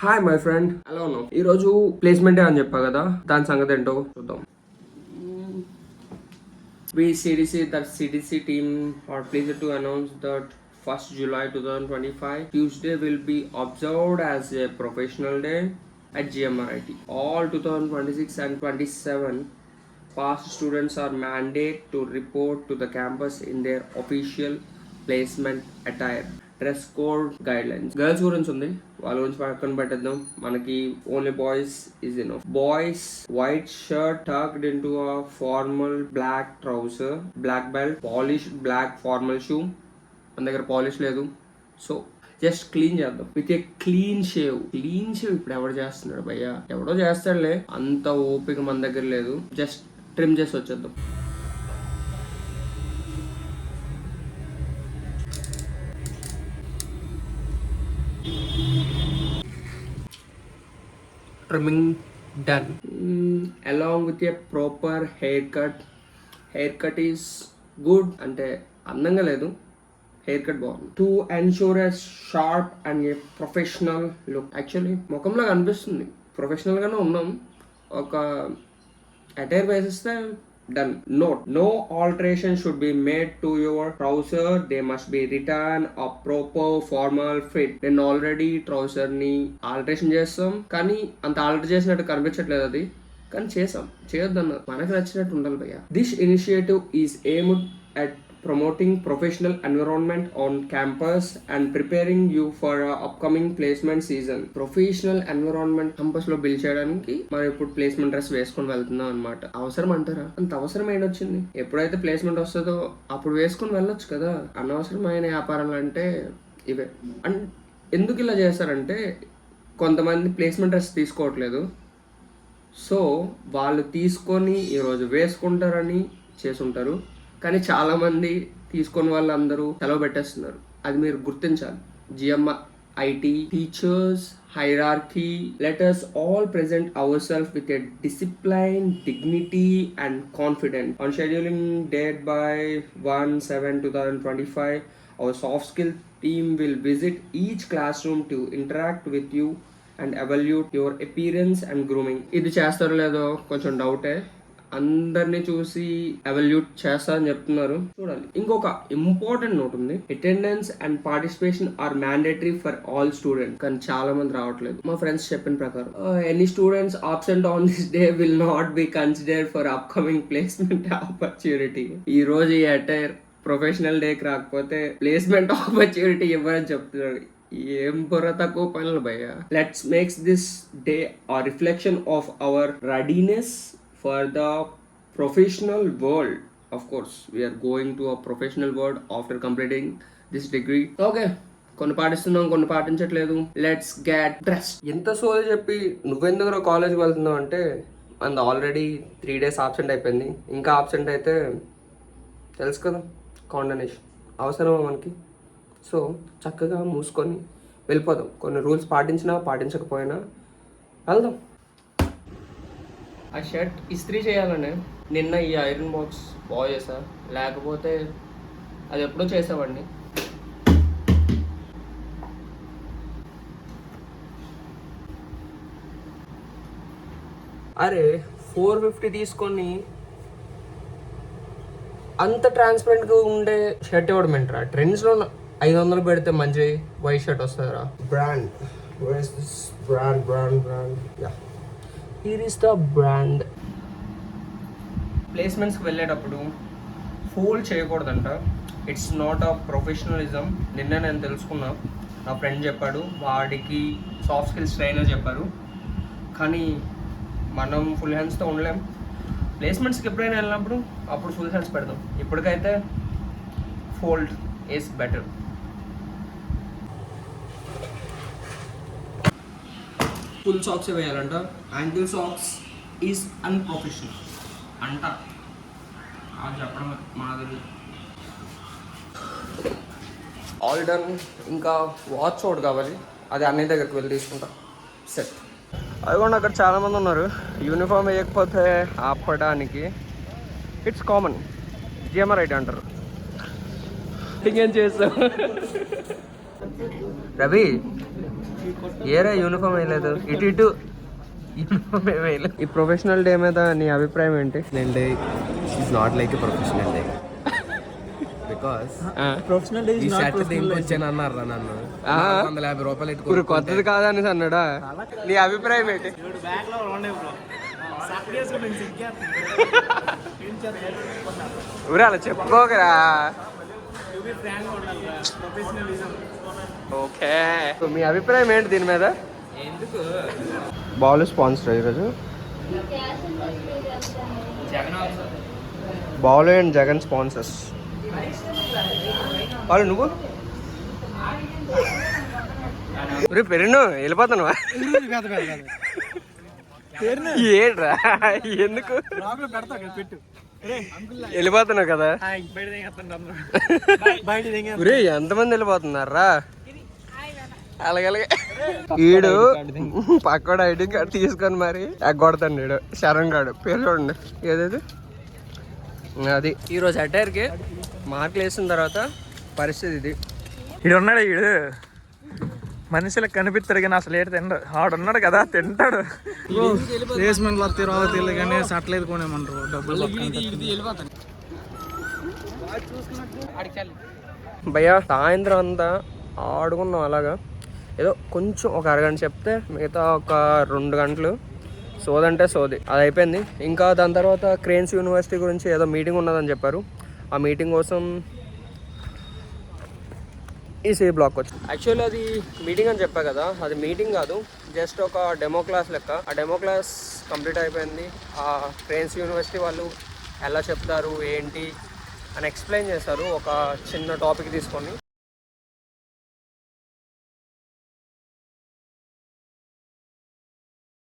Hi my friend, ఎలా ఉన్నావు? ఈరోజు ప్లేస్మెంటే అని చెప్పా కదా, దాని సంగతి ఏంటో చూద్దాం. CDC team are pleased to announce that 1st July 2025 Tuesday will be observed as a professional day at GMRIT. All 2026 and 27 past students are mandated to report to the campus in their official placement attire. Dress code guidelines. Girls గురించి ఉంది, వాళ్ళ గురించి పక్కన పెట్టేద్దాం. మనకి only boys is enough. Boys white shirt tucked into a formal black trouser, black belt, polish black formal shoe. మన దగ్గర polish లేదు, సో జస్ట్ క్లీన్ చేద్దాం విత్ ఏ క్లీన్ షేవ్. ఇప్పుడు ఎవడు చేస్తున్నాడు భయ్యా? ఎవడో చేస్తాడులే, అంత ఓపిక మన దగ్గర లేదు. జస్ట్ ట్రిమ్ చేసి వచ్చేద్దాం. Trimming done. Along with a proper haircut. Haircut is good అంటే అందంగా లేదు, హెయిర్ కట్ బాగుంది. To ensure a sharp and a professional look. Actually ముఖంలో కనిపిస్తుంది, ప్రొఫెషనల్గానే ఉన్నాం. ఒక attire వేసిస్తే done. Note: no alteration should be made to your trouser. They must be returned a proper formal fit. నేను already trouser ని alteration చేస్తాం, కానీ అంత alter చేసినట్టు కనిపించట్లేదు. అది కానీ చేయొద్దన్న, మనకు నచ్చినట్టు ఉండాలి భయ్య. This initiative is aimed at promoting professional environment on campus and preparing you for a upcoming placement season. Professional environment campus లో బిల్డ్ చేయడానికి మనం ఇప్పుడు ప్లేస్మెంట్ డ్రెస్ వేసుకొని వెళ్తున్నాం అనమాట. అవసరం అంటారా? అంత అవసరం ఏంటొచ్చింది? ఎప్పుడైతే ప్లేస్మెంట్ వస్తుందో అప్పుడు వేసుకొని వెళ్ళొచ్చు కదా. అనవసరమైన వ్యాపారాలు అంటే ఇవే. అండ్ ఎందుకు ఇలా చేస్తారంటే, కొంతమంది ప్లేస్మెంట్ డ్రెస్ తీసుకోవట్లేదు, సో వాళ్ళు తీసుకొని ఈరోజు వేసుకుంటారని చేసుంటారు. కానీ చాలా మంది తీసుకొని వాళ్ళందరూ సెలవు పెట్టేస్తున్నారు. అది మీరు గుర్తించాలి. GMIT teachers hierarchy, let us all present ourselves with a discipline, dignity and confidence. On scheduling date by 1/7/2025, our soft skill team will visit each classroom to interact with you and evaluate your appearance and grooming. ఇది చేస్తారో లేదో కొంచెం డౌటే. అందరినీ చూసి evaluate చేస్తారని చెప్తున్నారు, చూడాలి. ఇంకొక ఇంపార్టెంట్ నోట్ ఉంది. Attendance and participation are mandatory for all students. కానీ చాలా మంది రావట్లేదు. మా ఫ్రెండ్స్ చెప్పిన ప్రకారం any students absent on this day will not be considered for upcoming placement opportunity. ఈ రోజు ఈ అటైర్ ప్రొఫెషనల్ డేకి రాకపోతే ప్లేస్మెంట్ ఆపర్చునిటీ ఇవ్వరని చెప్తున్నాడు. ఏం బుర్ర తక్కువ పనులు భయ్య. లెట్స్ మేక్స్ దిస్ డే ఆ reflection of our readiness for the professional world. Of course, we are going to a professional world after completing this degree. Okay, కొన్ని పాటిస్తున్నాం, కొన్ని పాటించట్లేదు. Let's get dressed. ఎంత సోది చెప్పి నువ్వెందుకు కాలేజ్కి వెళ్తున్నావు అంటే, అండ్ ఆల్రెడీ 3 days ఆబ్సెంట్ అయిపోయింది. ఇంకా ఆబ్సెంట్ అయితే తెలుసు కదా, కాండనేషన్ అవసరమా మనకి? సో చక్కగా మూసుకొని వెళ్ళిపోదాం. కొన్ని రూల్స్ పాటించినా పాటించకపోయినా వెళ్దాం. ఆ షర్ట్ ఇస్త్రీ చేయాలనే నిన్న ఈ ఐరన్ బాక్స్ బాగా చేసా, లేకపోతే అది ఎప్పుడో చేసేవాడిని. అరే 450 తీసుకొని అంత ట్రాన్స్పరెంట్గా ఉండే షర్ట్ ఇవ్వడం ఏంట్రా? ట్రెండ్స్లో 500 పెడితే మంచి వైట్ షర్ట్ వస్తుందిరా. Brand, yeah, here is the brand. ప్లేస్మెంట్స్కి వెళ్ళేటప్పుడు ఫూల్ చేయకూడదంట. It's not a professionalism. నిన్న నేను తెలుసుకున్నా, నా ఫ్రెండ్ చెప్పాడు, వాడికి సాఫ్ట్ స్కిల్స్ ట్రైనర్ చెప్పారు. కానీ మనం ఫుల్ హ్యాండ్స్తో ఉండలేం. ప్లేస్మెంట్స్కి ఎప్పుడైనా వెళ్ళినప్పుడు అప్పుడు ఫుల్ హ్యాండ్స్ పెడదాం. ఇప్పటికైతే fold is better. Full socks వేయాలంట. యాంకిల్ సాక్స్ ఈజ్ అన్ప్రొఫెషనల్ అంట. అది చెప్పడం మాది. All done. ఇంకా వాచ్ ఒకటి కావాలి, అది అన్నయ్య దగ్గరికి వెళ్ళి తీసుకుంటా. సెట్. అదిగోండి, అక్కడ చాలామంది ఉన్నారు. యూనిఫామ్ వేయకపోతే ఆపడానికి ఇట్స్ కామన్. GMRIT అంటారు. ఇంకేం చేస్తాం రవి? ఏరా యూనిఫామ్ వేయలేదు, ఇటు ఇటు యూనిఫామ్ వేయలేదు. ఈ ప్రొఫెషనల్ డే మీద నీ అభిప్రాయం ఏంటి? Day is not like a professional day because professional day ఈ షర్ట్ ఇంకొచ్చాను అన్నారా నన్ను 150 రూపాయలు ఇప్పుడు కొత్తది కాదని అన్నాడా? నీ అభిప్రాయం ఏంటి? ఊరే అలా చెప్పుకోకరా. ఓకే, మీ అభిప్రాయం ఏంటి దీని మీద? ఎందుకు బాల్ స్పాన్సర్ ఈరోజు బాలు అండ్ జగన్ స్పాన్సర్స్. వాళ్ళు నువ్వు పెరిను వెళ్ళిపోతాను ఏంట్రా ఎందుకు వెళ్ళిపోతున్నావు కదా? ఒరే ఎంతమంది వెళ్ళిపోతున్నారా? అలాగే ఈడు పక్కడు ఐడి కార్డు తీసుకొని మరి ఎగ్గొడతాను. ఈడు శరణ్ గాడు పేరు చూడండి ఏదేది అది. ఈరోజు అటైర్కి మార్కులు వేసిన తర్వాత పరిస్థితి ఇది. ఈడు ఉన్నాడు, ఈడు మనుషులకు కనిపిస్తాడు కానీ అసలు ఏడు తిండు. ఆడున్నాడు కదా తింటాడు. ప్లేస్మెంట్లు వస్తాయి రావు కానీ సట్లేదు కొనేమంటారు డబ్బులు. భయ్యా సాయంత్రం అంతా ఆడుకున్నాం అలాగా, ఏదో కొంచెం ఒక అరగంట చెప్తే మిగతా ఒక 2 గంటలు సోదంటే సోది అది అయిపోయింది. ఇంకా దాని తర్వాత క్రేన్స్ యూనివర్సిటీ గురించి ఏదో మీటింగ్ ఉన్నదని చెప్పారు. ఆ మీటింగ్ కోసం ఈ సి బ్లాక్ వచ్చి, యాక్చువల్లీ అది మీటింగ్ అని చెప్పా కదా, అది మీటింగ్ కాదు, జస్ట్ ఒక డెమో క్లాస్ లెక్క. ఆ డెమో క్లాస్ కంప్లీట్ అయిపోయింది. ఆ క్రేన్స్ యూనివర్సిటీ వాళ్ళు ఎలా చెప్తారు ఏంటి అని ఎక్స్ప్లెయిన్ చేశారు ఒక చిన్న టాపిక్ తీసుకొని.